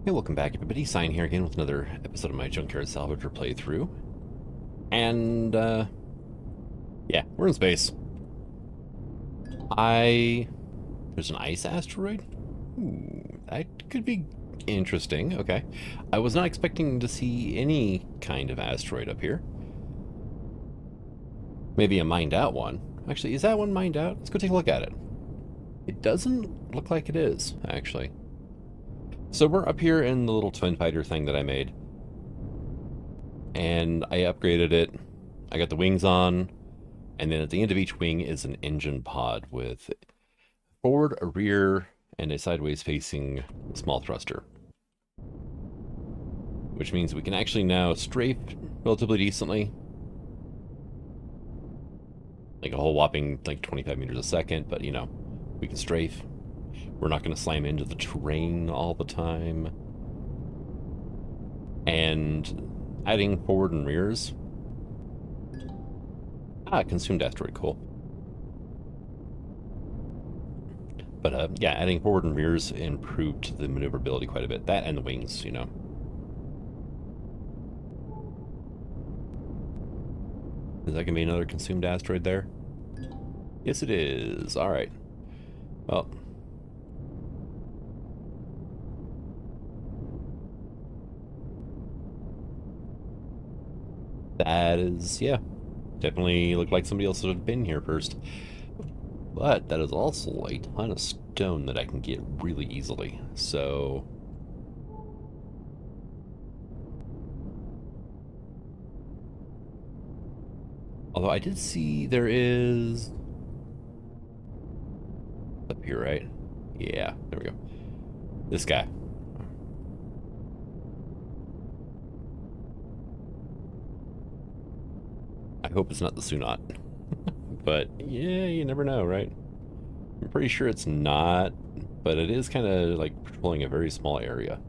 Hey, welcome back everybody. Sign here again with another episode of my Junkyard Salvager playthrough. And, yeah, we're in space. There's an ice asteroid? Ooh, that could be interesting. Okay. I was not expecting to see any kind of asteroid up here. Maybe a mined out one. Actually, is that one mined out? Let's go take a look at it. It doesn't look like it is, actually. So we're up here in the little twin fighter thing that I made. And I upgraded it. I got the wings on, and then at the end of each wing is an engine pod with forward, a rear, and a sideways facing small thruster. Which means we can actually now strafe relatively decently. Like a whole whopping like 25 meters a second, but you know, we can strafe. We're not going to slam into the terrain all the time. And adding forward and rears. Consumed asteroid, cool. But yeah, adding forward and rears improved the maneuverability quite a bit. That and the wings, you know. Is that going to be another consumed asteroid there? Yes, it is. All right. Well, that is, yeah, definitely looked like somebody else would have been here first. But that is also a ton of stone that I can get really easily. So although I did see there is up here, right? Yeah, there we go. This guy. I hope it's not the Sunat. But yeah, you never know, right? I'm pretty sure it's not, but it is kind of like patrolling a very small area.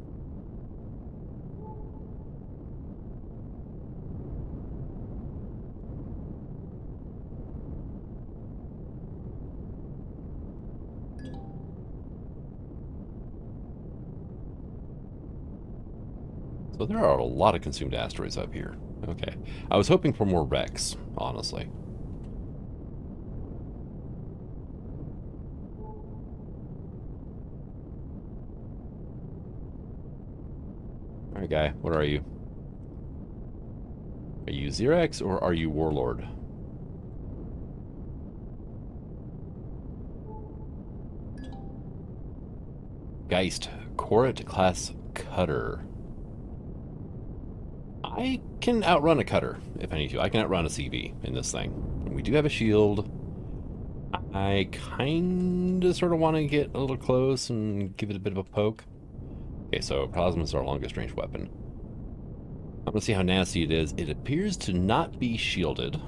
So there are a lot of consumed asteroids up here. Okay. I was hoping for more wrecks, honestly. Alright, guy, what are you? Are you Xerox or are you Warlord? Geist, Koret class cutter. I can outrun a cutter if I need to. I can outrun a CV in this thing. And we do have a shield. I kind of sort of want to get a little close and give it a bit of a poke. Okay, so Plasma's our longest range weapon. I'm going to see how nasty it is. It appears to not be shielded.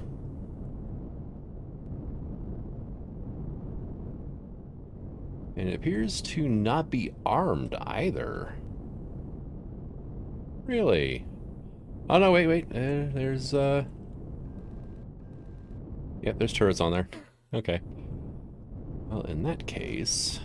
And it appears to not be armed either. Really? Oh, no, wait. There's, yeah, there's turrets on there. Okay. Well, in that case...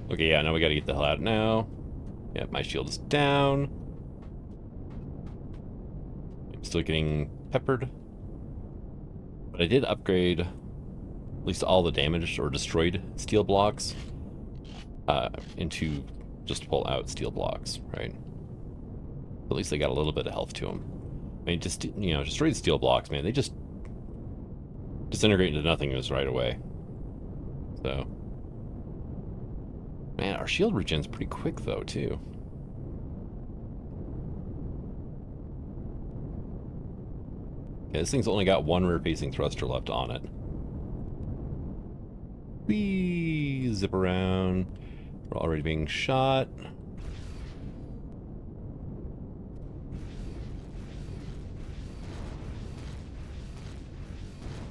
Okay, yeah, now we gotta get the hell out now. Yeah, my shield is down. I'm still getting peppered. But I did upgrade at least all the damaged or destroyed steel blocks into just pull out steel blocks, right? At least they got a little bit of health to them. I mean, just, you know, destroyed steel blocks, man, they just disintegrate into nothingness right away. So... Man, our shield regen's pretty quick, though, too. Okay, this thing's only got one rear-facing thruster left on it. Whee! Zip around. We're already being shot.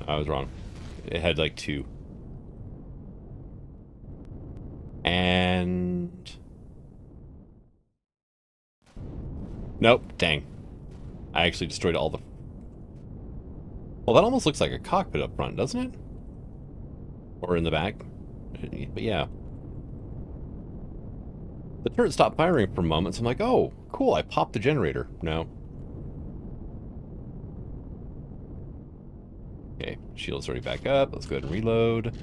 I was wrong. It had, like, two. Nope, dang. I actually destroyed all the... Well, that almost looks like a cockpit up front, doesn't it? Or in the back. But yeah. The turret stopped firing for a moment, so I'm like, oh, cool, I popped the generator. No. Okay, shield's already back up. Let's go ahead and reload.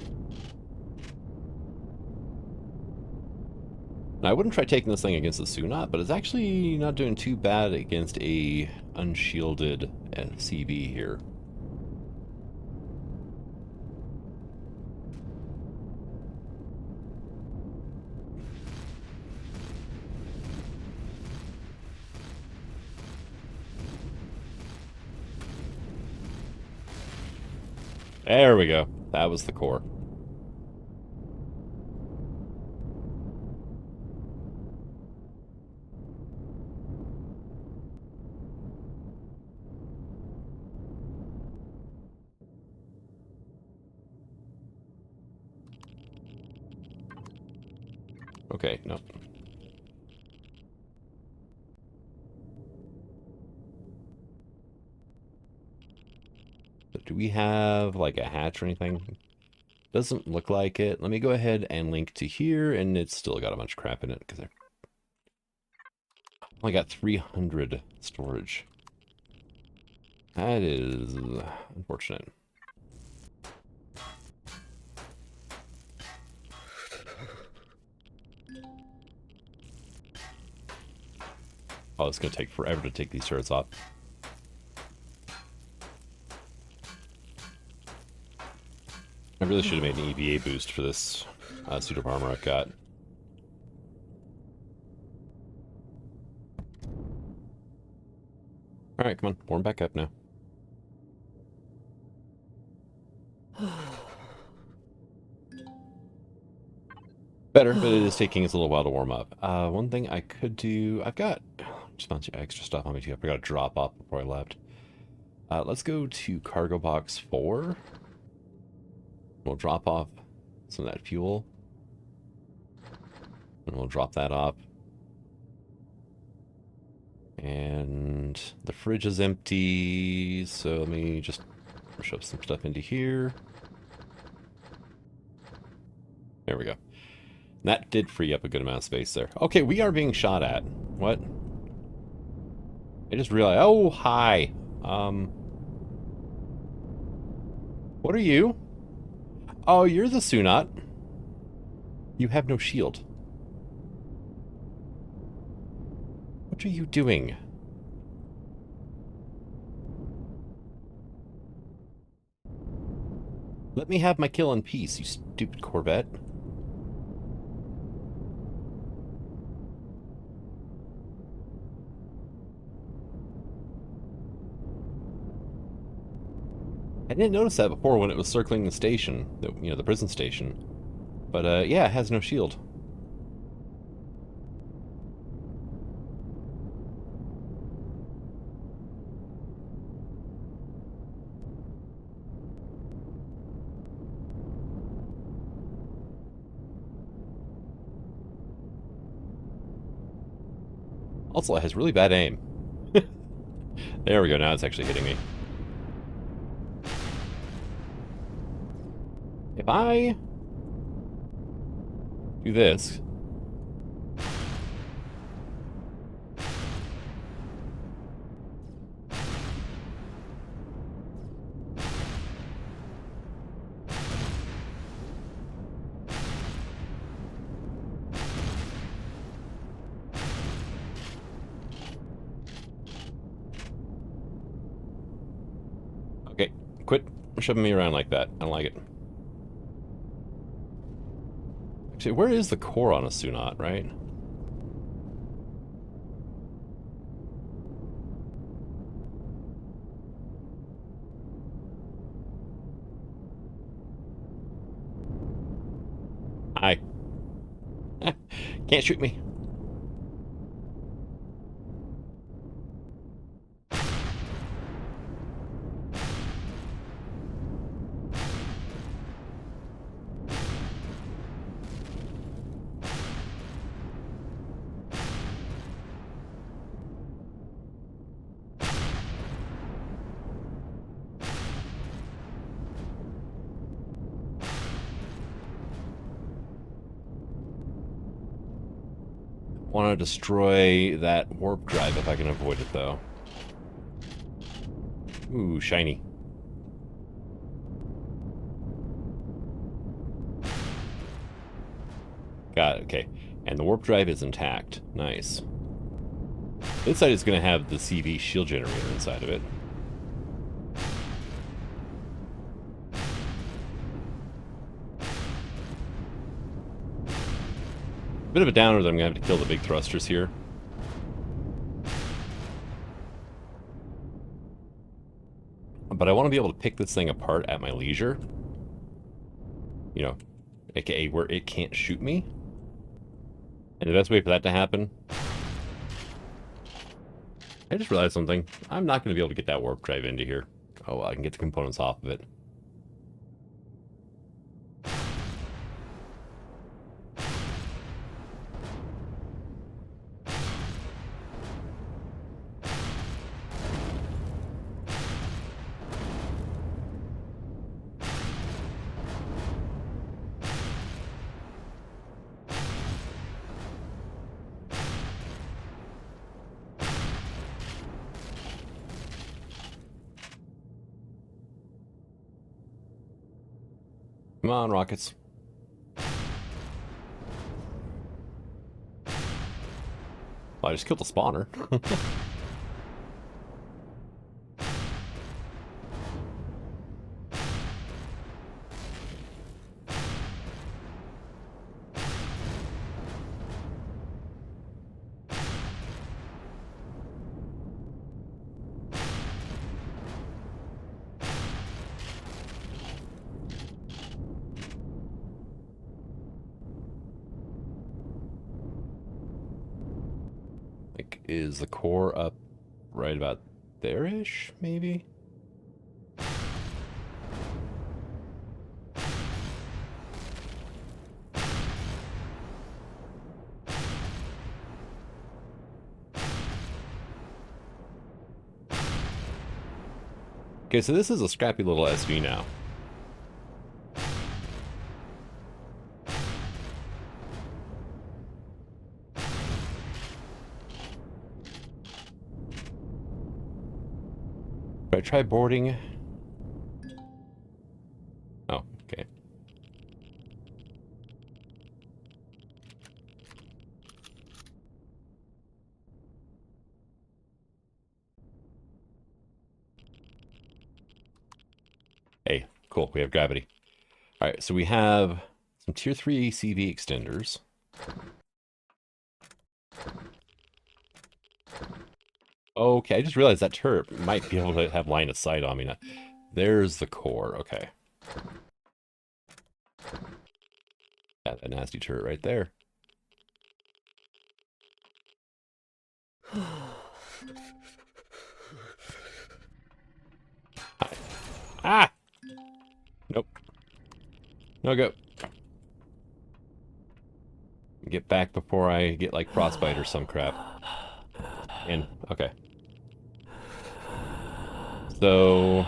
Now, I wouldn't try taking this thing against the Sunat, but it's actually not doing too bad against a unshielded CB here. There we go. That was the core. Okay, no. Do we have, like, a hatch or anything? Doesn't look like it. Let me go ahead and link to here, and it's still got a bunch of crap in it, because I only got 300 storage. That is unfortunate. Oh, it's going to take forever to take these turrets off. I really should have made an EVA boost for this suit of armor I've got. Alright, come on. Warm back up now. Better, but it is taking us a little while to warm up. One thing I could do... I've got just a bunch of extra stuff on me too. I forgot to drop off before I left. Let's go to cargo box 4. We'll drop off some of that fuel. And we'll drop that off. And the fridge is empty, so let me just shove some stuff into here. There we go. That did free up a good amount of space there. Okay, we are being shot at. What? I just realized... Oh, hi. What are you? Oh, you're the Sunat. You have no shield. What are you doing? Let me have my kill in peace, you stupid Corvette. I didn't notice that before when it was circling the station, the prison station. But, yeah, it has no shield. Also, it has really bad aim. There we go, now it's actually hitting me. If I do this... Okay, quit shoving me around like that. I don't like it. Actually, where is the core on a Sunat, right? Hi. Can't shoot me. want to destroy that warp drive if I can avoid it, though. Ooh, shiny. Got it, okay. And the warp drive is intact. Nice. This side is going to have the CV shield generator inside of it. Bit of a downer that I'm going to have to kill the big thrusters here. But I want to be able to pick this thing apart at my leisure. You know, aka where it can't shoot me. And the best way for that to happen... I just realized something. I'm not going to be able to get that warp drive into here. Oh, well, I can get the components off of it. Come on, rockets. Well, I just killed the spawner. Is the core up right about there-ish, maybe? Okay, so this is a scrappy little SV now. Should I try boarding? Oh, okay. Hey, cool, we have gravity. Alright, so we have some tier 3 CV extenders. Okay, I just realized that turret might be able to have line of sight on me now. There's the core, okay. Got a nasty turret right there. Ah! Nope. No go. Get back before I get like frostbite or some crap. In. Okay. So...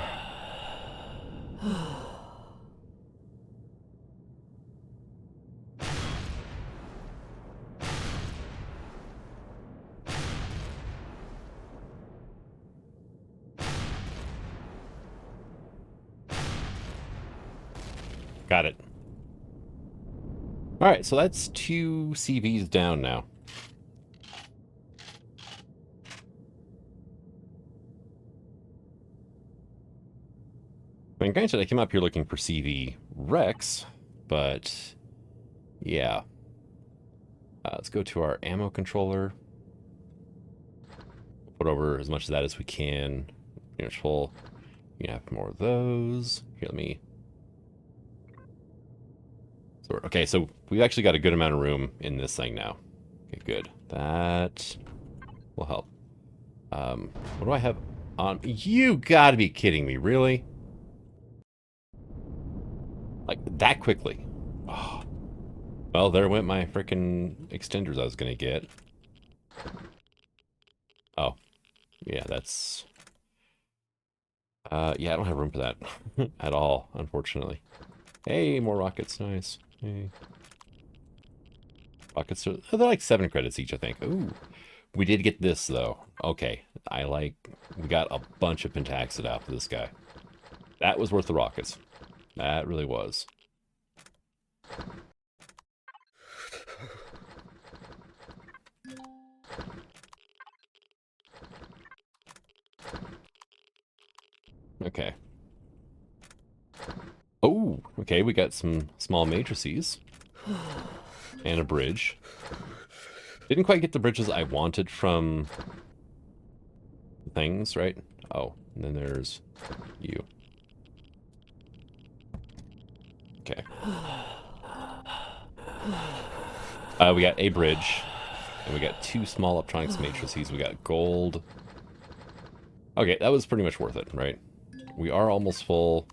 Got it. Alright, so that's 2 CVs down now. I mean, granted, I came up here looking for CV Rex, but yeah. Let's go to our ammo controller. Put over as much of that as we can. Pretty much full. You have more of those. Here, let me... Okay, so we've actually got a good amount of room in this thing now. Okay, good. That will help. What do I have on? You gotta be kidding me, really? Like, that quickly? Oh. Well, there went my frickin' extenders I was gonna get. Oh. Yeah, that's... yeah, I don't have room for that at all, unfortunately. Hey, more rockets, nice. Hey. Rockets are, they're like 7 credits each, I think. Ooh. We did get this, though. Okay. We got a bunch of pentaxid out for this guy. That was worth the rockets. That really was. Okay. Oh, okay, we got some small matrices. And a bridge. Didn't quite get the bridges I wanted from things, right? Oh, and then there's you. Okay. We got a bridge. And we got 2 small electronics matrices. We got gold. Okay, that was pretty much worth it, right? We are almost full.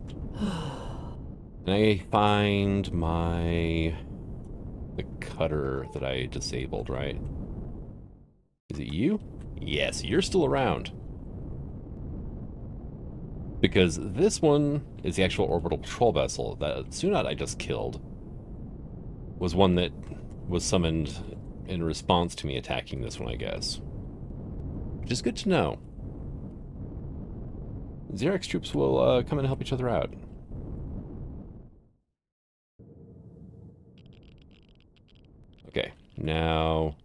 And I find the cutter that I disabled, right? Is it you? Yes, you're still around. Because this one is the actual orbital patrol vessel. That Sunat I just killed was one that was summoned in response to me attacking this one, I guess. Which is good to know. Xerox troops will come and help each other out. Okay, now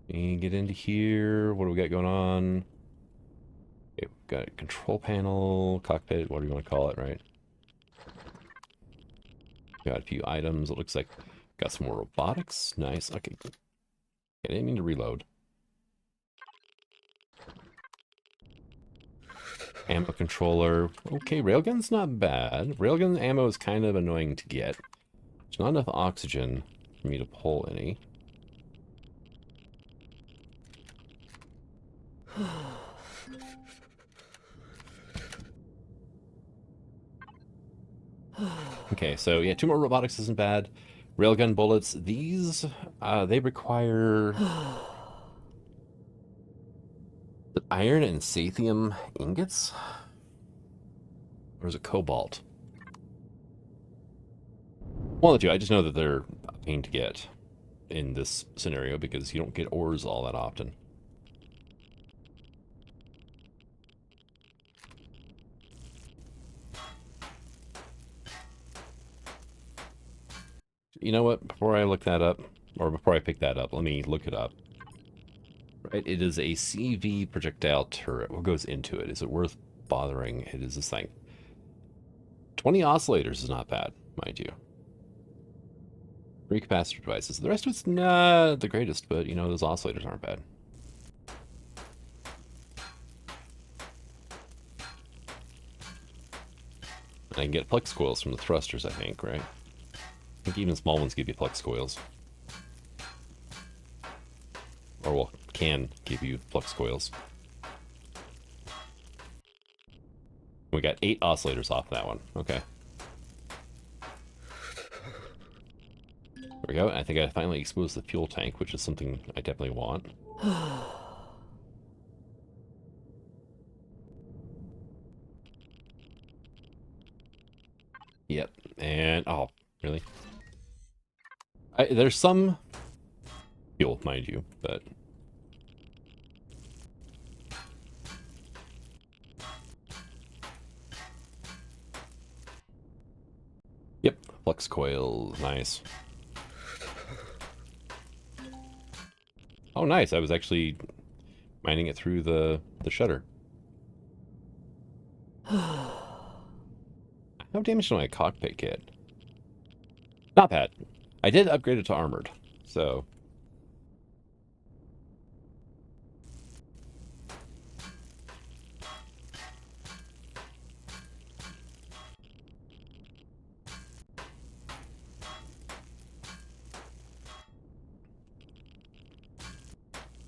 we get into here. What do we got going on? Okay, we've got a control panel, cockpit, what do you want to call it, right? Got a few items. It looks like got some more robotics. Nice. Okay, good. I didn't mean to reload. Ammo controller. Okay, railgun's not bad. Railgun ammo is kind of annoying to get. There's not enough oxygen for me to pull any. Okay, so yeah, 2 more robotics isn't bad. Railgun bullets. These, they require iron and sathium ingots? Or is it cobalt? One of the two. I just know that they're a pain to get in this scenario because you don't get ores all that often. You know what? Before I look that up, or before I pick that up, let me look it up. Right, it is a CV projectile turret. What goes into it? Is it worth bothering? It is this thing. 20 oscillators is not bad, mind you. 3 capacitor devices. The rest of it's not the greatest, but, you know, those oscillators aren't bad. I can get plex coils from the thrusters, I think, right? I think even small ones give you plex coils. Or, well, can give you flux coils. We got 8 oscillators off that one. Okay. There we go. I think I finally exposed the fuel tank, which is something I definitely want. Yep. And, oh, really? There's some fuel, mind you, but... Yep, flux coil, nice. Oh, nice, I was actually mining it through the shutter. How damaged did my cockpit get? Not bad. I did upgrade it to armored, so...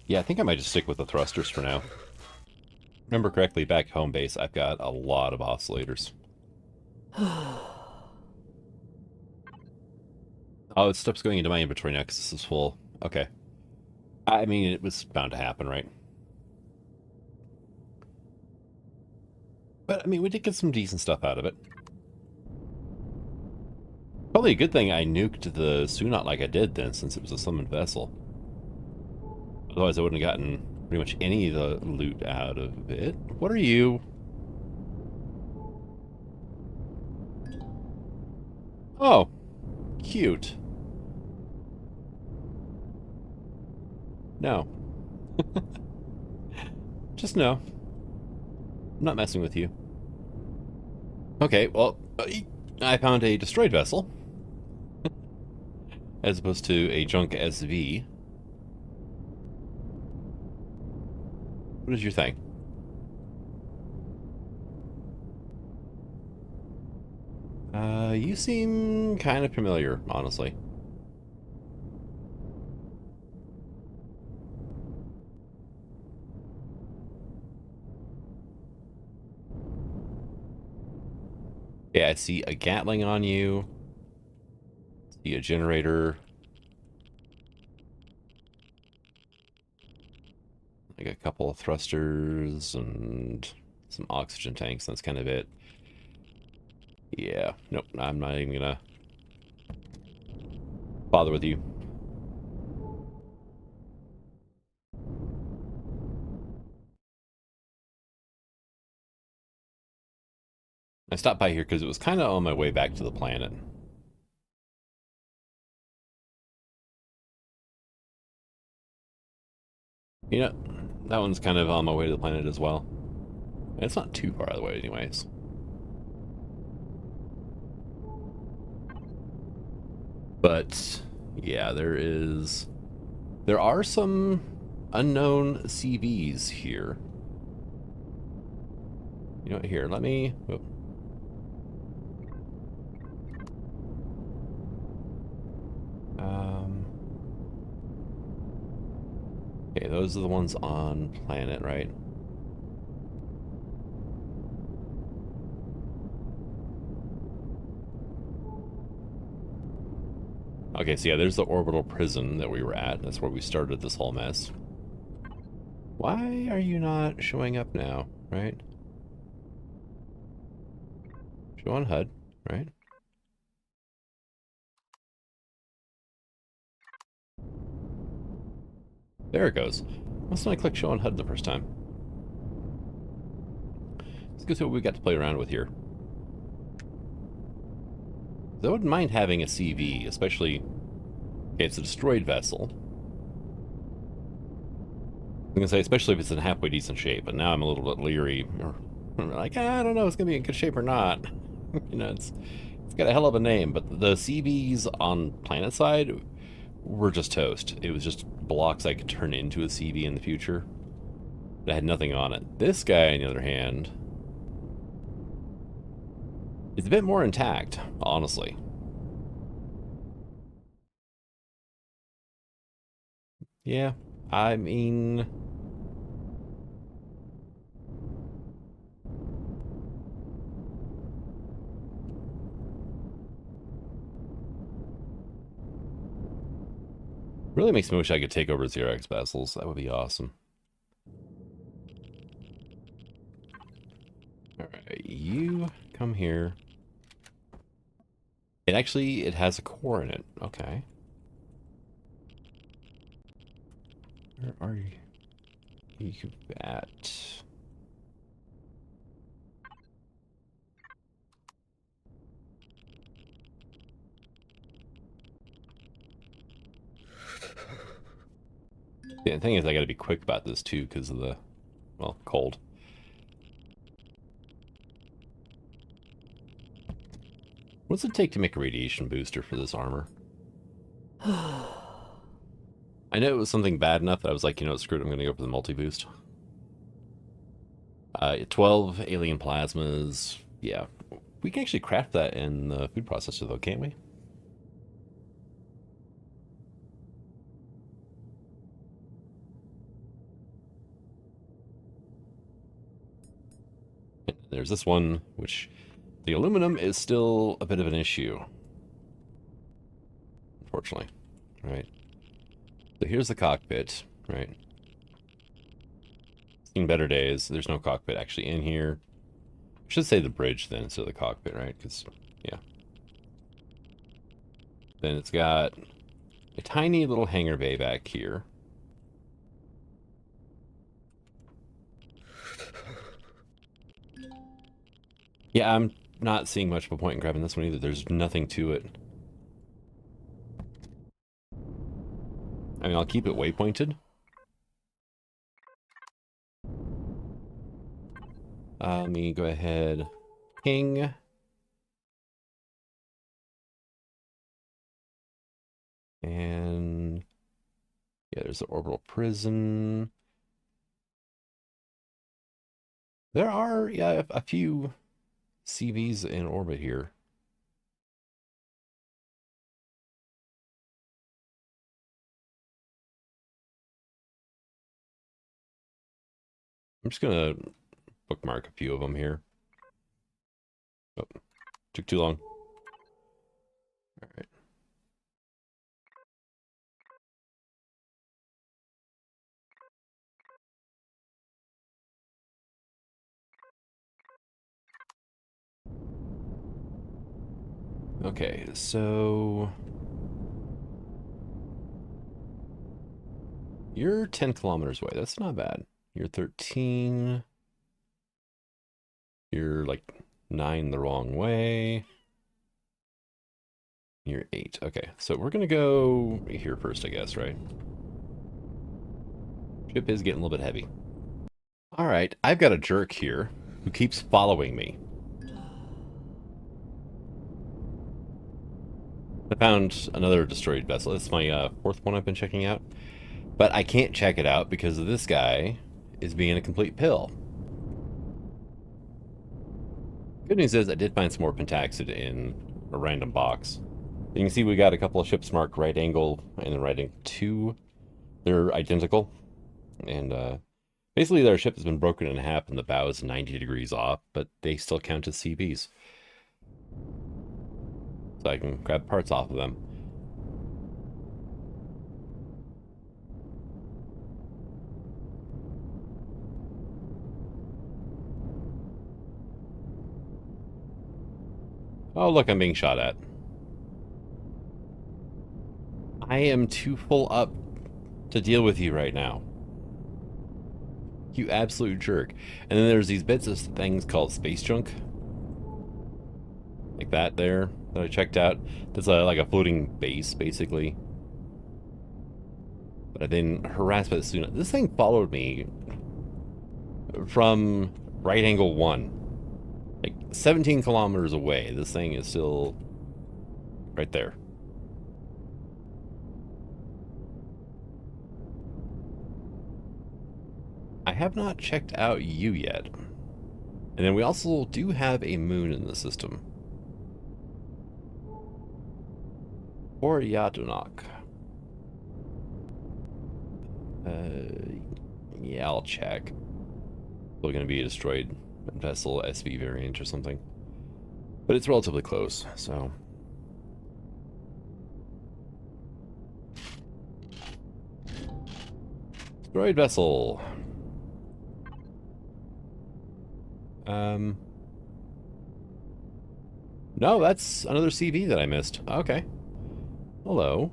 Yeah, I think I might just stick with the thrusters for now. Remember correctly, back home base, I've got a lot of oscillators. Oh, stuff's going into my inventory now because this is full. Okay. I mean, it was bound to happen, right? But, I mean, we did get some decent stuff out of it. Probably a good thing I nuked the Sunat like I did then, since it was a summoned vessel. Otherwise I wouldn't have gotten pretty much any of the loot out of it. What are you? Oh, cute. No. Just no. I'm not messing with you. Okay, well, I found a destroyed vessel. As opposed to a junk SV. What is your thing? You seem kind of familiar, honestly. Yeah, I see a Gatling on you. See a generator. Like a couple of thrusters and some oxygen tanks. That's kind of it. Yeah, nope, I'm not even gonna bother with you. I stopped by here because it was kind of on my way back to the planet. You know, that one's kind of on my way to the planet as well. And it's not too far away anyways. But, yeah, there are some unknown CVs here. You know what, here, let me... Oh. Okay, those are the ones on planet, right? Okay, so yeah, there's the orbital prison that we were at. That's where we started this whole mess. Why are you not showing up now, right? Show on HUD, right? There it goes. Must not I click show on HUD the first time? Let's go see what we got to play around with here. I wouldn't mind having a CV, especially... Okay, it's a destroyed vessel. I'm gonna say, especially if it's in halfway decent shape, but now I'm a little bit leery. I'm like, I don't know, it's gonna be in good shape or not. You know, it's got a hell of a name, but the CVs on planet side were just toast. It was just blocks I could turn into a CV in the future that had nothing on it. This guy, on the other hand, is a bit more intact, honestly. Yeah, I mean... Really makes me wish I could take over Xerox vessels. That would be awesome. Alright, you come here. It has a core in it. Okay. Where are you? You at? Yeah, the thing is, I gotta be quick about this too, because of the, well, cold. What's it take to make a radiation booster for this armor? I know it was something bad enough that I was like, you know what, screw it, I'm gonna go for the multi-boost. 12 alien plasmas. Yeah. We can actually craft that in the food processor though, can't we? There's this one, which the aluminum is still a bit of an issue. Unfortunately. Right. So here's the cockpit, right? Seen better days. There's no cockpit actually in here. I should say the bridge then instead of the cockpit, right? Because, yeah. Then it's got a tiny little hangar bay back here. Yeah, I'm not seeing much of a point in grabbing this one either. There's nothing to it. I mean, I'll keep it waypointed. Let me go ahead. Ping. And yeah, there's the orbital prison. There are, yeah, a few CVs in orbit here. I'm just gonna bookmark a few of them here. Oh, took too long. All right. Okay, so you're 10 kilometers away. That's not bad. You're 13. You're like 9 the wrong way. You're 8. Okay, so we're gonna go here first, I guess, right? Ship is getting a little bit heavy. All right, I've got a jerk here who keeps following me. I found another destroyed vessel. It's my fourth one I've been checking out. But I can't check it out because this guy is being a complete pill. Good news is I did find some more pentaxid in a random box. You can see we got a couple of ships marked right angle and then right angle 2. They're identical. And basically their ship has been broken in half and the bow is 90 degrees off, but they still count as CVs. So I can grab parts off of them. Oh, look, I'm being shot at. I am too full up to deal with you right now. You absolute jerk. And then there's these bits of things called space junk. Like that there, that I checked out. That's like a floating base, basically. But I've been harassed by the Sunat. This thing followed me from right angle 1. Like 17 kilometers away. This thing is still right there. I have not checked out you yet. And then we also do have a moon in the system. Or Yadunok. Yeah, I'll check. Still going to be a destroyed vessel SV variant or something. But it's relatively close, so. Destroyed vessel. No, that's another CV that I missed. Okay. Hello.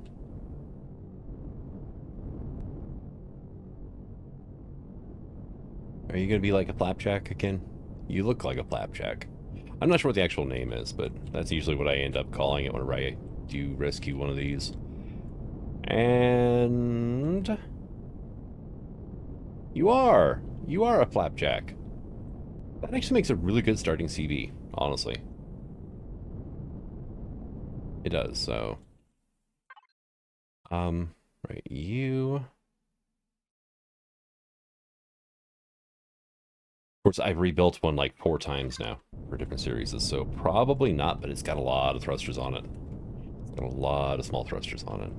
Are you gonna be like a flapjack again? You look like a flapjack. I'm not sure what the actual name is, but that's usually what I end up calling it whenever I do rescue one of these. And you are a flapjack. That actually makes a really good starting CV, honestly. It does, so. Right, you. Of course, I've rebuilt one like 4 times now for different series, so probably not, but it's got a lot of thrusters on it. It's got a lot of small thrusters on it.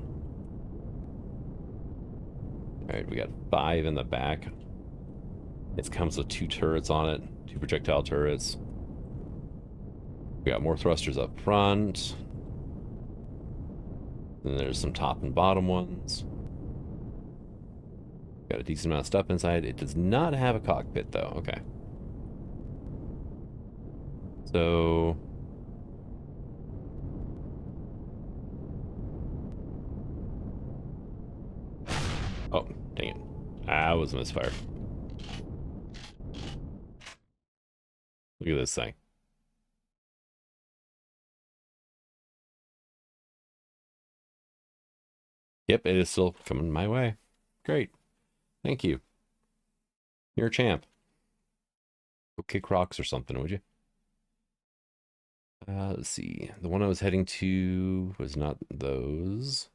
Alright, we got 5 in the back. It comes with 2 turrets on it, 2 projectile turrets. We got more thrusters up front. Then there's some top and bottom ones. Got a decent amount of stuff inside. It does not have a cockpit, though. Okay. So Oh, dang it. I was a misfire. Look at this thing. Yep, it is still coming my way. Great. Thank you. You're a champ. Go kick rocks or something, would you? Let's see. The one I was heading to was not those.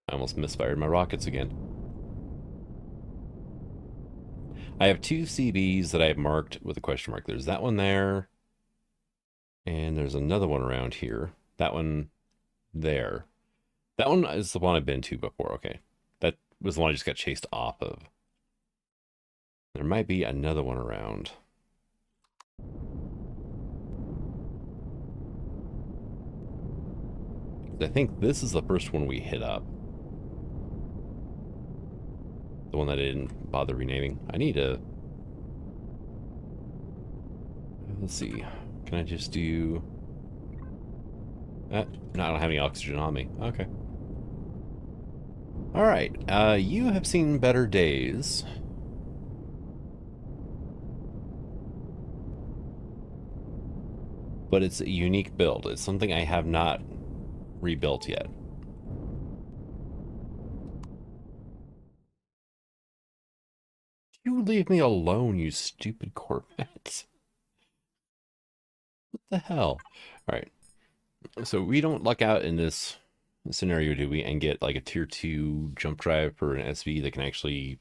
I almost misfired my rockets again. I have two CBs that I have marked with a question mark. There's that one there. And there's another one around here. That one there. That one is the one I've been to before. Okay. That was the one I just got chased off of. There might be another one around. I think this is the first one we hit up. The one that I didn't bother renaming. I need to... Let's see. Can I just do... No, I don't have any oxygen on me. Okay. Alright. You have seen better days. But it's a unique build. It's something I have not rebuilt yet. You leave me alone, you stupid Corvette. What the hell? Alright. So we don't luck out in this scenario, do we? And get like a tier 2 jump drive for an SV that can actually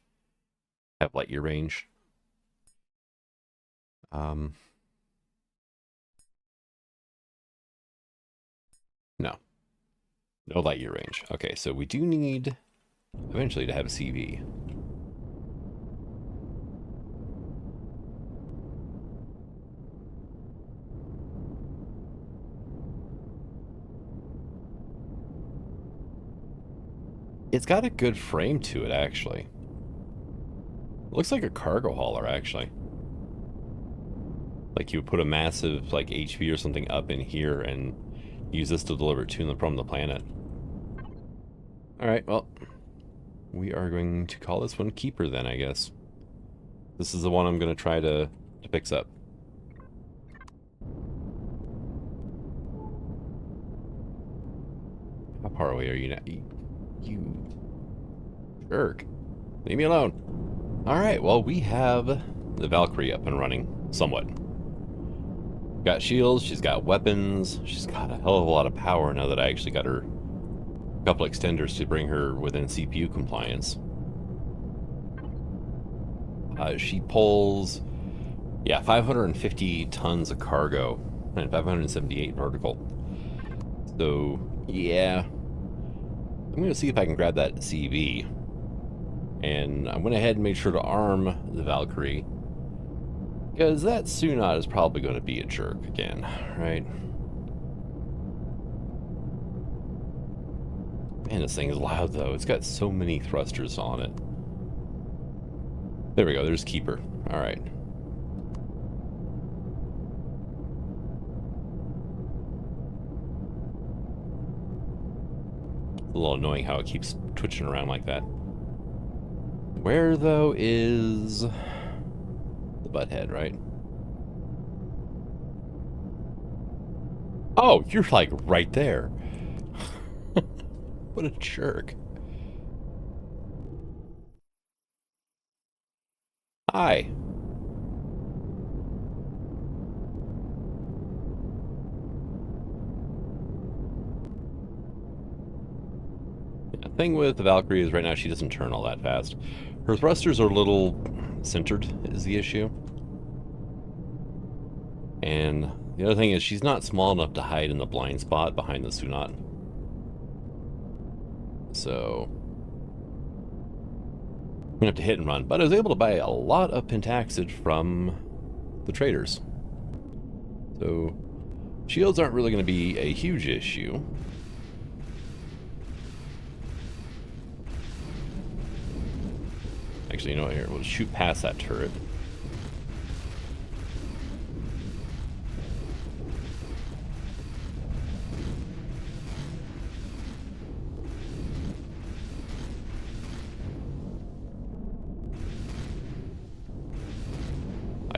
have light year range. No. No light year range. Okay, so we do need eventually to have a CV. It's got a good frame to it, actually. Looks like a cargo hauler, actually. Like you would put a massive, like, HV or something up in here and use this to deliver to and from the planet. Alright, well, we are going to call this one Keeper then, I guess. This is the one I'm going to try to fix up. How far away are you now? You jerk. Leave me alone. Alright, well, we have the Valkyrie up and running, somewhat. Got shields, she's got weapons, she's got a hell of a lot of power now that I actually got her a couple extenders to bring her within CPU compliance. She pulls, yeah, 550 tons of cargo and 578 vertical. So, yeah. I'm going to see if I can grab that CV. And I went ahead and made sure to arm the Valkyrie. Because that Sunat is probably going to be a jerk again, right? Man, this thing is loud, though. It's got so many thrusters on it. There we go. There's Keeper. All right. A little annoying how it keeps twitching around like that. Where, though, is the butthead, right? Oh, you're like right there. What a jerk. Hi. The thing with the Valkyrie is right now she doesn't turn all that fast. Her thrusters are a little centered is the issue. And the other thing is she's not small enough to hide in the blind spot behind the Sunat. So I'm gonna have to hit and run. But I was able to buy a lot of pentaxid from the traders. So shields aren't really going to be a huge issue. Actually, you know what, here, we'll shoot past that turret.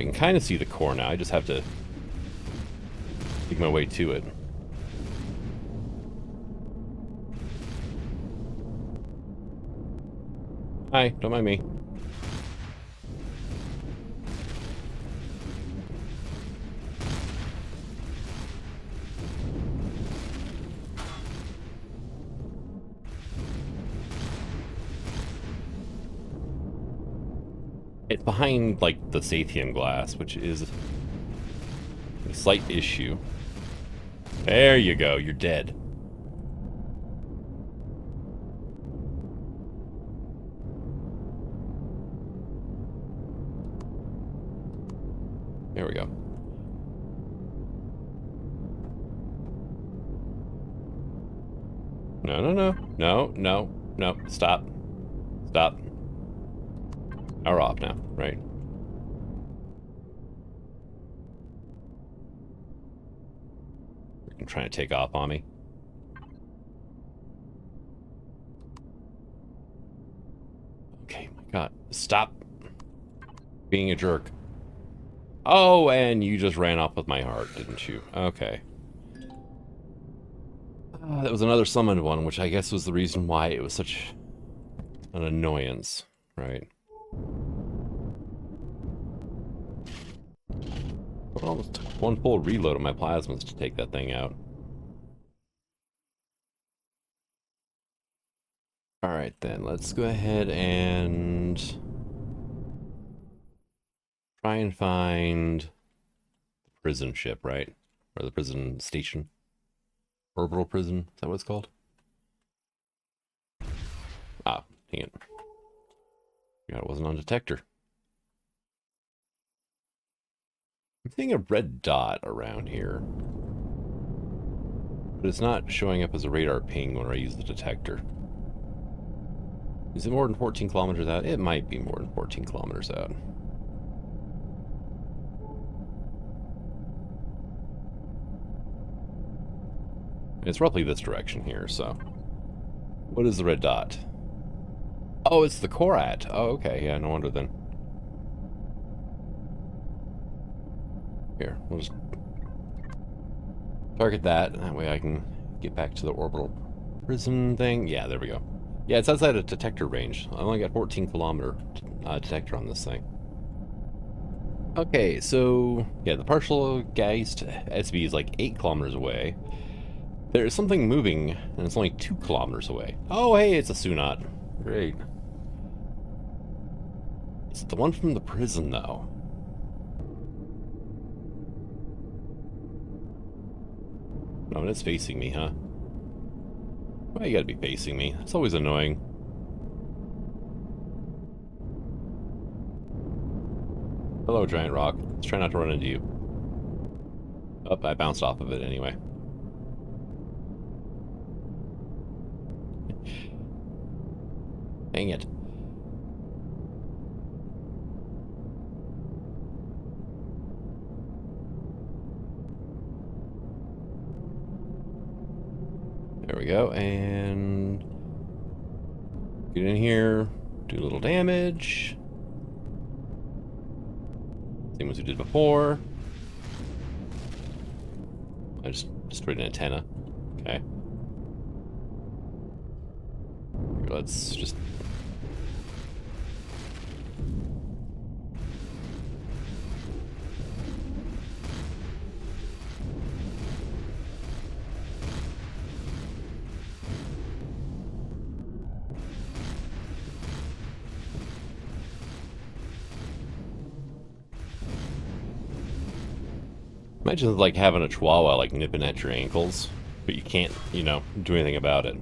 can kind of see the core now. I just have to dig my way to it. Hi, don't mind me. It's behind, like, the Sathium glass, which is a slight issue. There you go, you're dead. There we go. No, no, no. No, no, no. Stop. Stop. Power off now, right? You're trying to take off on me. Okay, my God. Stop being a jerk. Oh, and you just ran off with my heart, didn't you? Okay. That was another summoned one, which I guess was the reason why it was such an annoyance, right? It almost took one full reload of my plasmas to take that thing out. Alright then, let's go ahead and try and find the prison ship, right? Or the prison station. Orbital prison, is that what it's called? Ah, dang it. God, it wasn't on detector. I'm seeing a red dot around here. But it's not showing up as a radar ping when I use the detector. Is it more than 14 kilometers out? It might be more than 14 kilometers out. It's roughly this direction here, so... What is the red dot? Oh, it's the Korat. Oh, okay. Yeah, no wonder then. Here, we'll just target that. That way I can get back to the orbital prison thing. Yeah, there we go. Yeah, it's outside of detector range. I only got 14 kilometer detector on this thing. Okay, so yeah, the partial Geist SB is like 8 kilometers away. There's something moving, and it's only 2 kilometers away. Oh, hey, it's a Sunat. Great. It's the one from the prison, though. Oh, and it's facing me, huh? Why you gotta be facing me? It's always annoying. Hello, giant rock. Let's try not to run into you. Oh, I bounced off of it anyway. Dang it. There we go, and get in here, do a little damage. Same as we did before. I just destroyed an antenna. Okay. Here, let's just... Imagine like having a chihuahua like nipping at your ankles, but you can't, you know, do anything about it.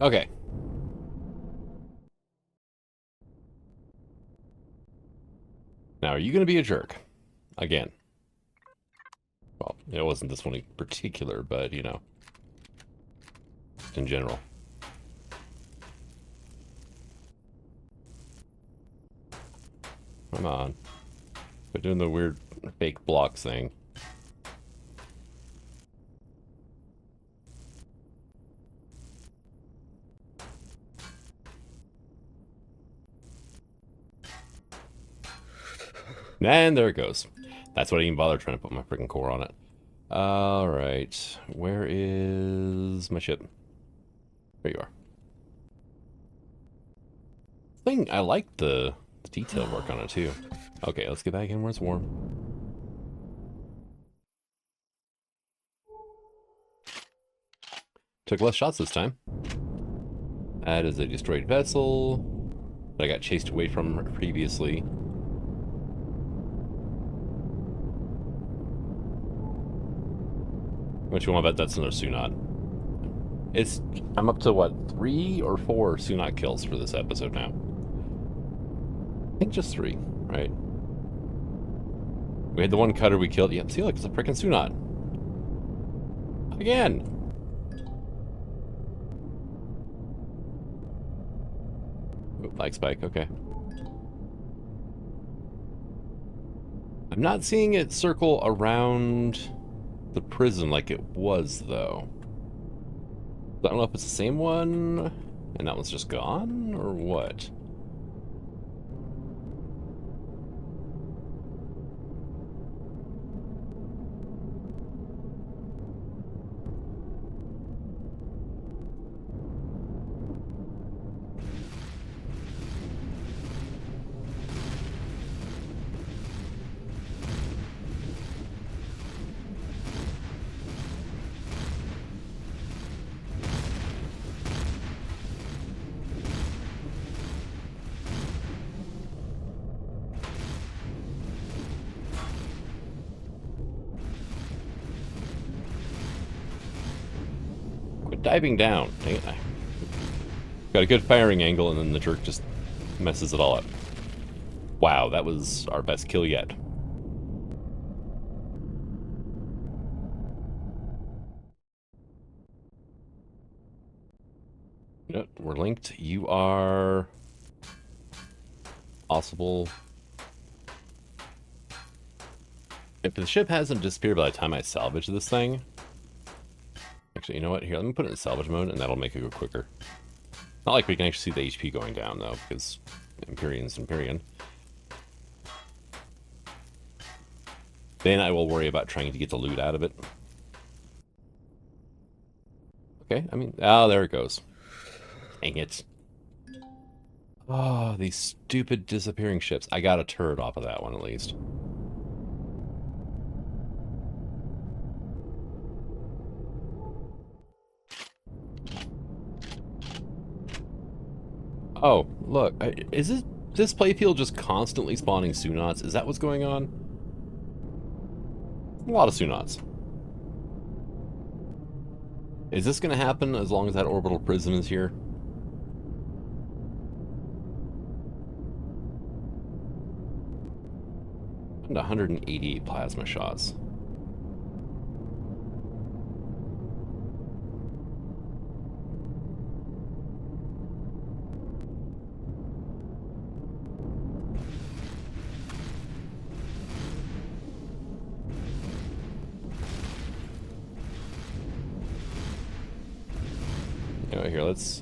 Okay. Now, are you going to be a jerk? Again. Well, it wasn't this one in particular, but, you know. in general. Come on. Quit doing the weird fake blocks thing. And there it goes. That's what I didn't bother trying to put my freaking core on it. Alright. Where is my ship? There you are. I like the detail work on it too. Okay, let's get back in where it's warm. Took less shots this time. That is a destroyed vessel that I got chased away from previously. What you want to bet that's another Sunat? I'm up to what, 3 or 4 Sunat kills for this episode now. I think just 3, right? We had the one cutter we killed. Yep, see, look, it's a freaking Sunat. Again. Ooh, lag spike, okay. I'm not seeing it circle around the prison like it was, though. I don't know if it's the same one, and that one's just gone, or what? Diving down. Dang it. Got a good firing angle, and then the jerk just messes it all up. Wow, that was our best kill yet. Nope, we're linked. You are possible. If the ship hasn't disappeared by the time I salvage this thing. Actually, you know what? Here, let me put it in salvage mode, and that'll make it go quicker. Not like we can actually see the HP going down, though, because Empyrion's Empyrion. Then I will worry about trying to get the loot out of it. Okay, I mean, oh, there it goes. Dang it. Oh, these stupid disappearing ships. I got a turret off of that one, at least. Oh, look. Is this playfield just constantly spawning Sunats? Is that what's going on? A lot of Sunats. Is this going to happen as long as that orbital prison is here? And 188 plasma shots. Anyway, here, let's...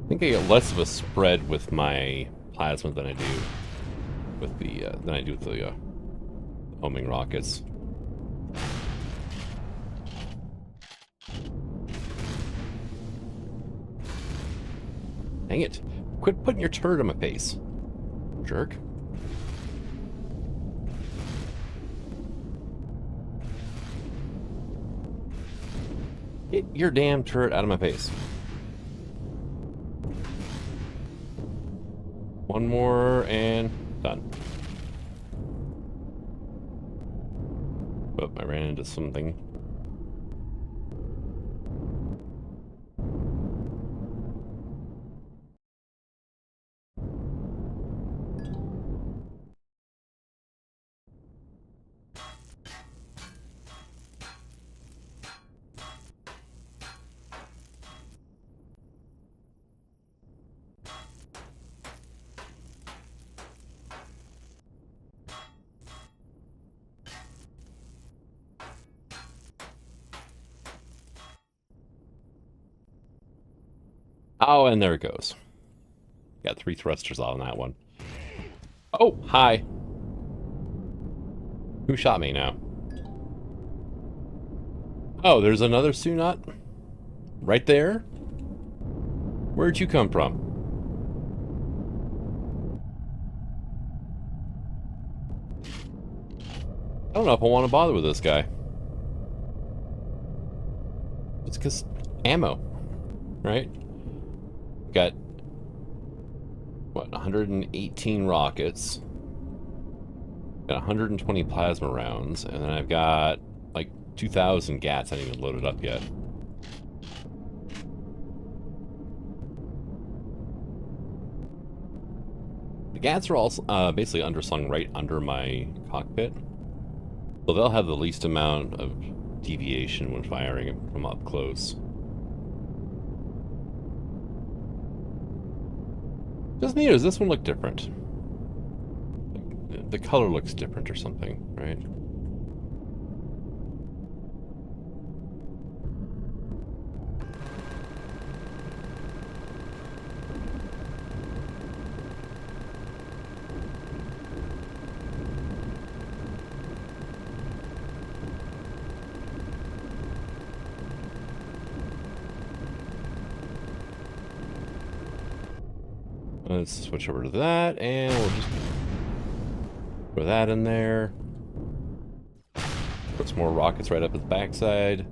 I think I get less of a spread with my plasma than I do with the homing rockets. Dang it. Quit putting your turret on my face, jerk. Get your damn turret out of my face. One more and done. but I ran into something. Oh, and there it goes. Got 3 thrusters on that one. Oh, hi. Who shot me now? Oh, there's another Sunat? Right there? Where'd you come from? I don't know if I want to bother with this guy. It's because ammo, right? Got, what, 118 rockets. Got 120 plasma rounds, and then I've got, like, 2,000 GATs. I haven't even loaded up yet. The GATs are all basically underslung right under my cockpit. So they'll have the least amount of deviation when firing from up close. Just neat, does this one look different? The color looks different or something, right? Let's switch over to that, and we'll just throw that in there. Put some more rockets right up its backside.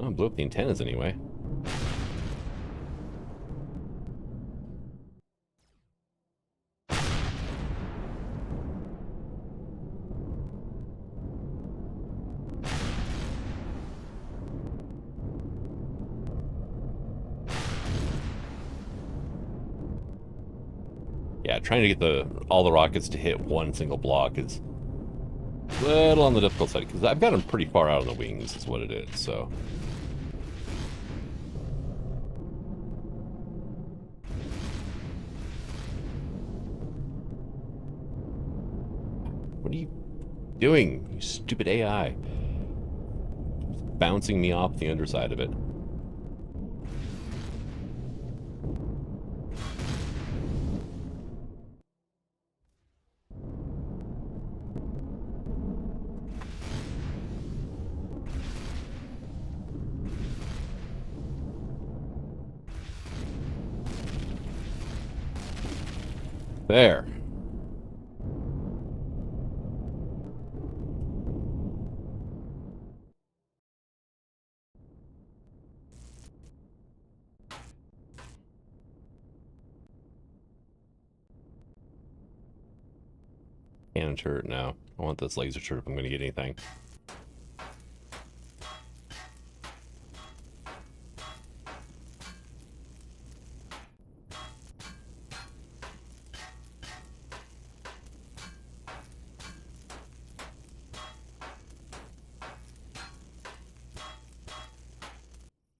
Oh, blew up the antennas anyway. Yeah, trying to get all the rockets to hit one single block is a little on the difficult side, because I've got them pretty far out on the wings, is what it is, so. What are you doing, you stupid AI? Bouncing me off the underside of it. There. Cannon turret now. I want this laser turret if I'm going to get anything.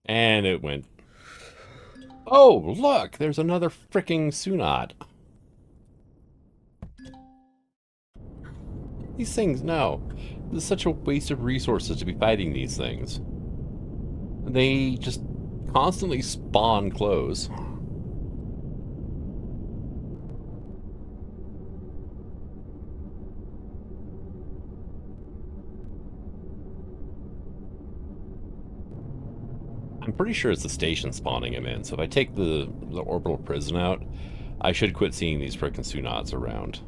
And it went. Oh, look! There's another freaking Sunat. These things, no. This is such a waste of resources to be fighting these things. They just constantly spawn close. I'm pretty sure it's the station spawning him in, so if I take the orbital prison out, I should quit seeing these frickin' Sunats around.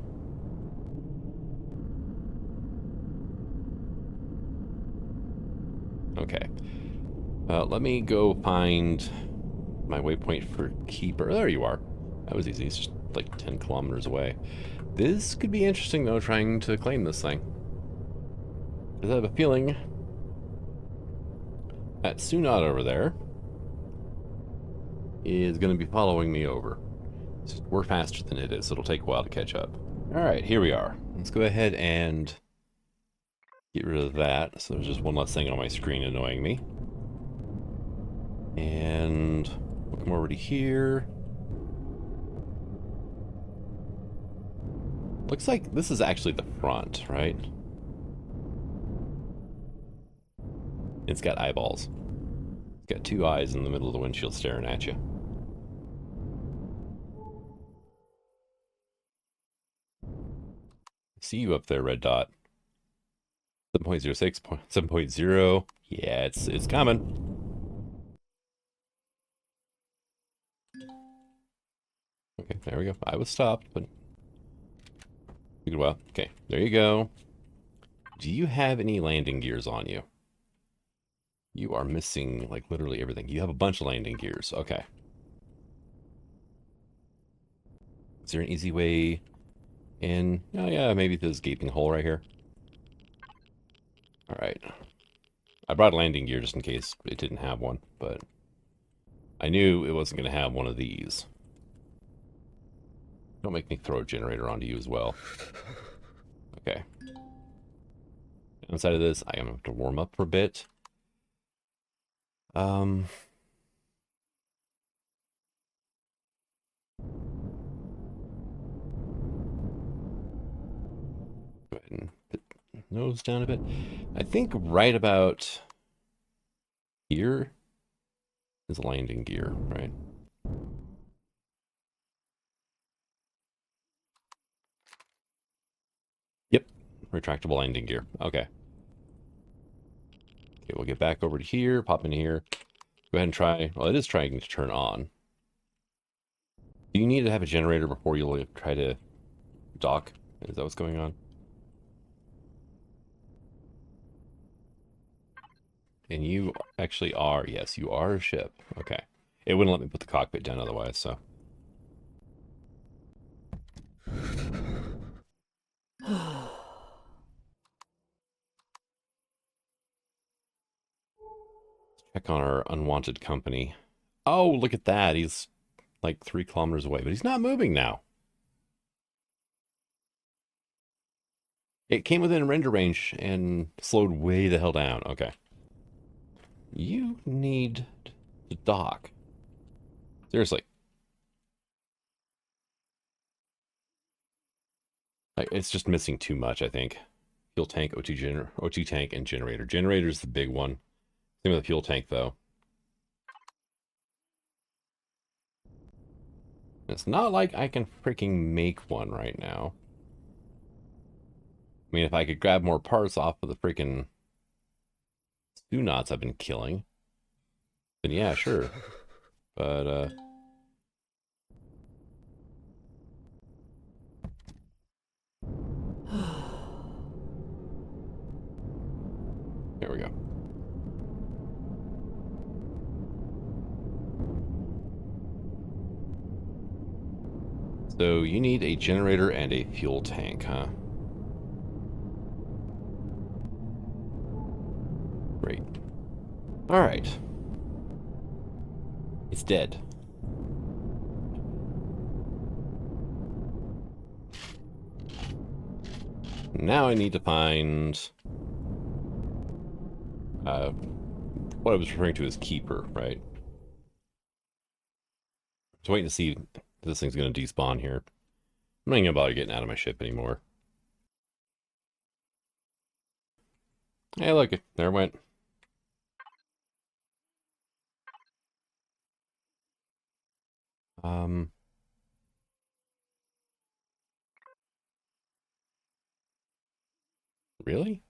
Okay. Let me go find my waypoint for Keeper. There you are. That was easy. Just like 10 kilometers away. This could be interesting, though, trying to claim this thing. Because I have a feeling that Sunat over there is going to be following me over. We're faster than it is, so it'll take a while to catch up. Alright, here we are. Let's go ahead and get rid of that, so there's just one less thing on my screen annoying me. And we'll come over to here. Looks like this is actually the front, right? It's got eyeballs. It's got two eyes in the middle of the windshield staring at you. See you up there, red dot. 7.06, 7.0. Yeah, it's coming. Okay, there we go. I was stopped, but took a while. Okay, there you go. Do you have any landing gears on you? You are missing, like, literally everything. You have a bunch of landing gears. Okay. Is there an easy way in? Oh, yeah, maybe this gaping hole right here. All right. I brought a landing gear just in case it didn't have one, but I knew it wasn't going to have one of these. Don't make me throw a generator onto you as well. Okay. Inside of this, I am going to have to warm up for a bit. Go ahead and put the nose down a bit. I think right about here is a landing gear, right? Yep, retractable landing gear. Okay. Okay, we'll get back over to here, pop in here. Go ahead and try. Well, it is trying to turn on. Do you need to have a generator before you try to dock? Is that what's going on? And you actually are, yes, you are a ship. Okay. It wouldn't let me put the cockpit down otherwise, so. Check on our unwanted company. Oh, look at that. He's like 3 kilometers away, but he's not moving now. It came within render range and slowed way the hell down. Okay. You need to dock. Seriously. It's just missing too much, I think. Fuel tank, O2 tank, and generator. Generator's the big one. Same with the fuel tank, though. It's not like I can freaking make one right now. I mean, if I could grab more parts off of the freaking Sunats I've been killing, then yeah, sure. But, there we go. So you need a generator and a fuel tank, huh? Great. All right. It's dead. Now I need to find what I was referring to as Keeper, right? So waiting to see if this thing's going to despawn here. I'm not even about getting out of my ship anymore. Hey, look, there it went. Really?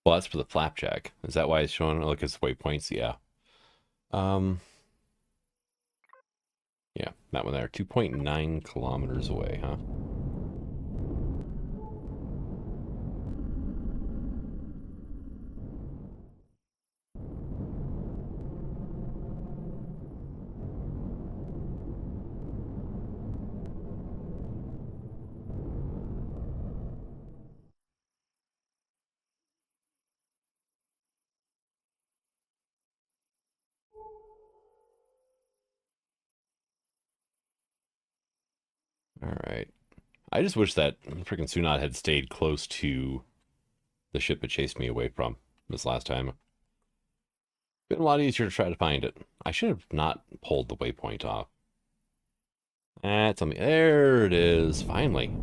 Well, that's for the flapjack. Is that why it's showing? Look, it's waypoints. Yeah. Yeah, that one there. 2.9 kilometers away, huh? Alright. I just wish that freaking Sunat had stayed close to the ship it chased me away from this last time. Been a lot easier to try to find it. I should have not pulled the waypoint off. That's something. There it is. Finally.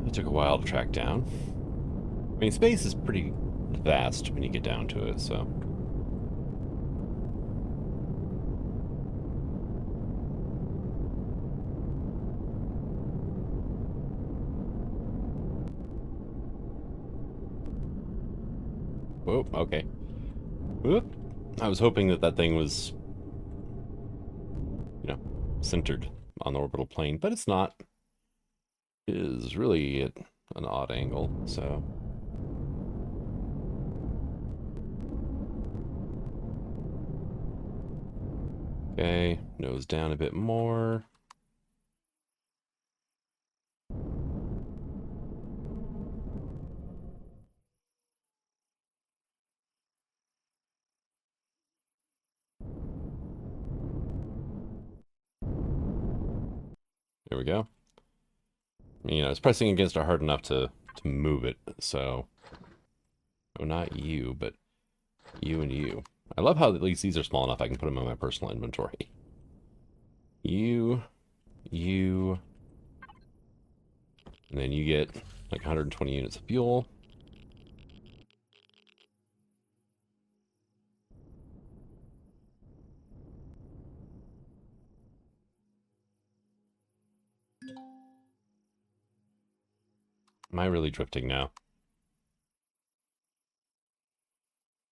It took a while to track down. I mean, space is pretty vast when you get down to it, so. Whoa, okay. Whoop. I was hoping that that thing was, you know, centered on the orbital plane, but it's not. It is really at an odd angle, so. Okay, nose down a bit more. There we go. You know, it's pressing against it hard enough to move it, so. Oh, not you, but you and you. I love how at least these are small enough I can put them in my personal inventory. You, and then you get like 120 units of fuel. Am I really drifting now?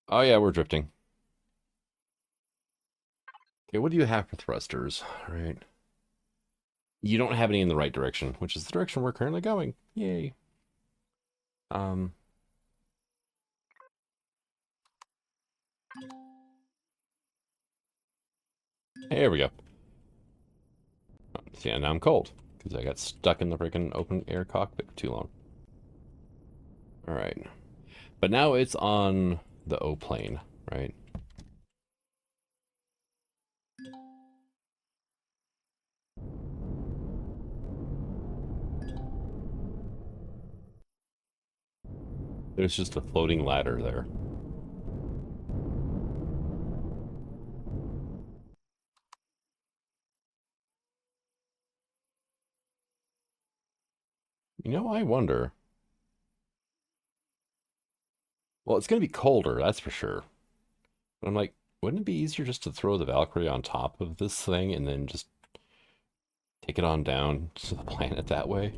Oh yeah, we're drifting. Okay, what do you have for thrusters? All right. You don't have any in the right direction, which is the direction we're currently going. Yay. Um, Here we go. Oh, see, now I'm cold because I got stuck in the freaking open air cockpit for too long. All right. But now it's on the O plane, right? There's just a floating ladder there. You know, I wonder. Well, it's going to be colder, that's for sure. But I'm like, wouldn't it be easier just to throw the Valkyrie on top of this thing and then just take it on down to the planet that way?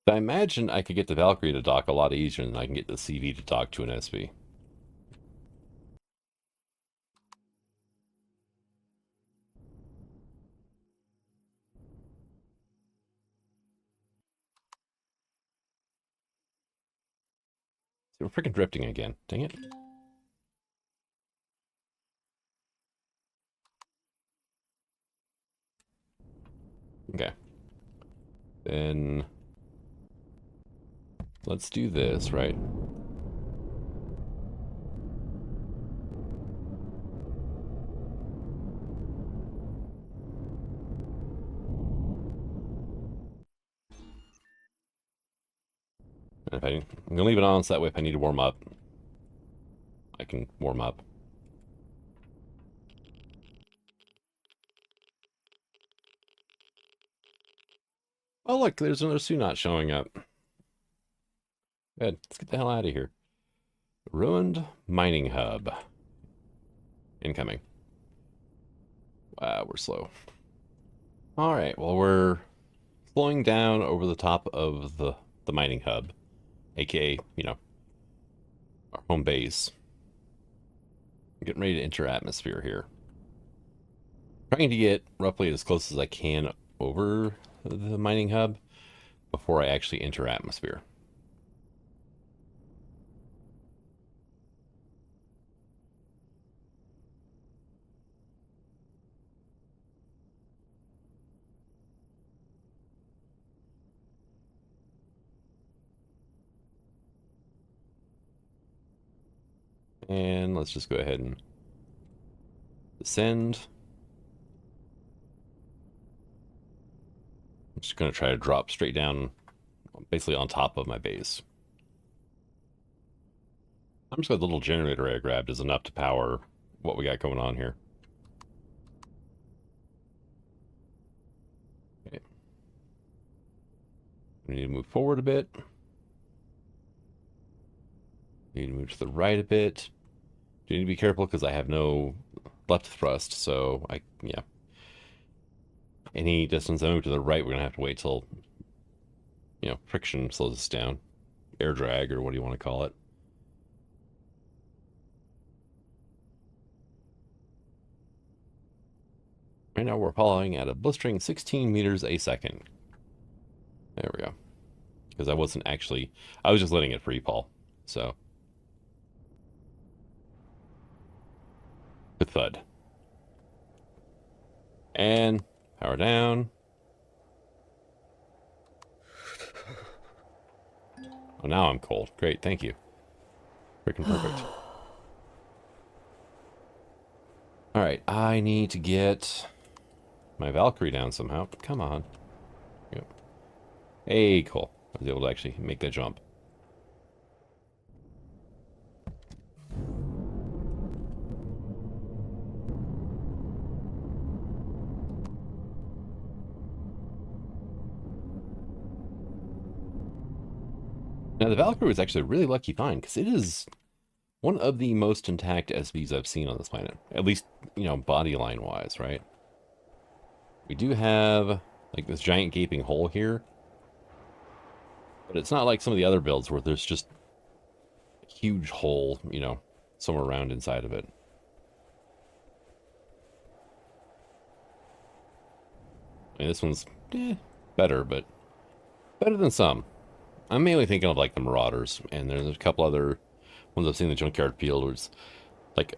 I imagine I could get the Valkyrie to dock a lot easier than I can get the CV to dock to an SV. See, we're freaking drifting again. Dang it. Okay. Then let's do this, right? I'm gonna leave it on so that way if I need to warm up, I can warm up. Oh look, there's another Sunat showing up. Good. Let's get the hell out of here. Ruined mining hub. Incoming. Wow, we're slow. Alright, well we're slowing down over the top of the mining hub. AKA, you know, our home base. Getting ready to enter atmosphere here. Trying to get roughly as close as I can over the mining hub before I actually enter atmosphere. And let's just go ahead and Descend. I'm just going to try to drop straight down, basically on top of my base. I'm just glad the little generator I grabbed is enough to power what we got going on here. Okay. We need to move forward a bit. We need to move to the right a bit. Do need to be careful because I have no left thrust, so yeah. Any distance I move to the right, we're going to have to wait till, friction slows us down. Air drag, or what do you want to call it. Right now we're falling at a blistering 16 meters a second. There we go. Because I was just letting it free fall. So. With thud. And power down. Oh, now I'm cold. Great, thank you. Freaking perfect. Alright, I need to get my Valkyrie down somehow. Come on. Yep. Hey, cool. I was able to actually make that jump. Now, the Valkyrie was actually a really lucky find, because it is one of the most intact SVs I've seen on this planet. At least, body line-wise, right? We do have, like, this giant gaping hole here. But it's not like some of the other builds where there's just a huge hole, somewhere around inside of it. I mean, this one's better, but better than some. I'm mainly thinking of, like, the Marauders, and there's a couple other ones I've seen in the Junkyard field where it's like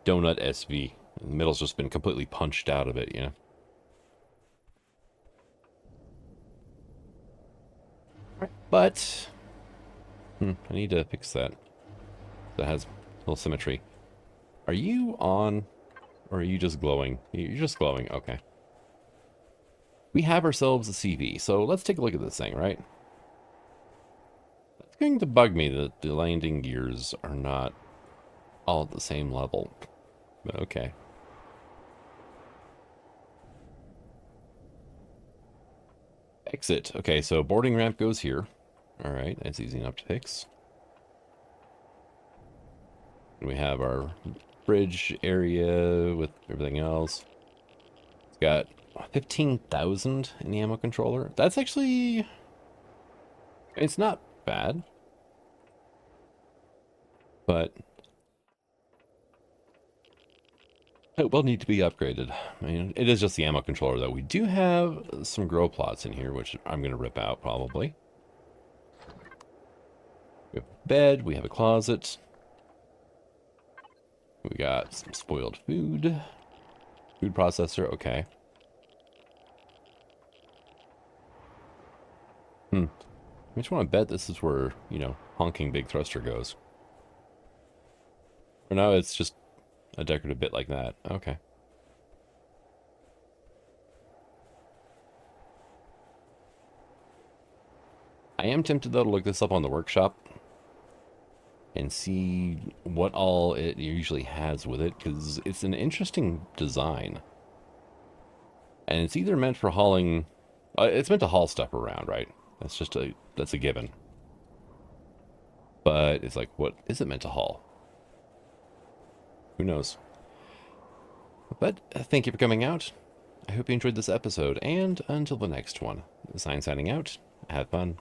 donut SV. The middle's just been completely punched out of it, But I need to fix that. That has a little symmetry. Are you on, or are you just glowing? You're just glowing, okay. We have ourselves a CV, so let's take a look at this thing, right? It's going to bug me that the landing gears are not all at the same level, but okay. Exit. Okay, so boarding ramp goes here. All right, that's easy enough to fix. And we have our bridge area with everything else. It's got 15,000 in the ammo controller. That's actually... It's not bad. But it will need to be upgraded. I mean, it is just the ammo controller, though. We do have some grow plots in here, which I'm going to rip out, probably. We have a bed. We have a closet. We got some spoiled food. Food processor. Okay. I just want to bet this is where, honking big thruster goes. Or no, it's just a decorative bit like that. Okay. I am tempted, though, to look this up on the workshop and see what all it usually has with it, because it's an interesting design. And it's either meant for hauling... it's meant to haul stuff around, right? That's a given. But it's like, what is it meant to haul? Who knows? But thank you for coming out. I hope you enjoyed this episode, and until the next one, Sign signing out. Have fun.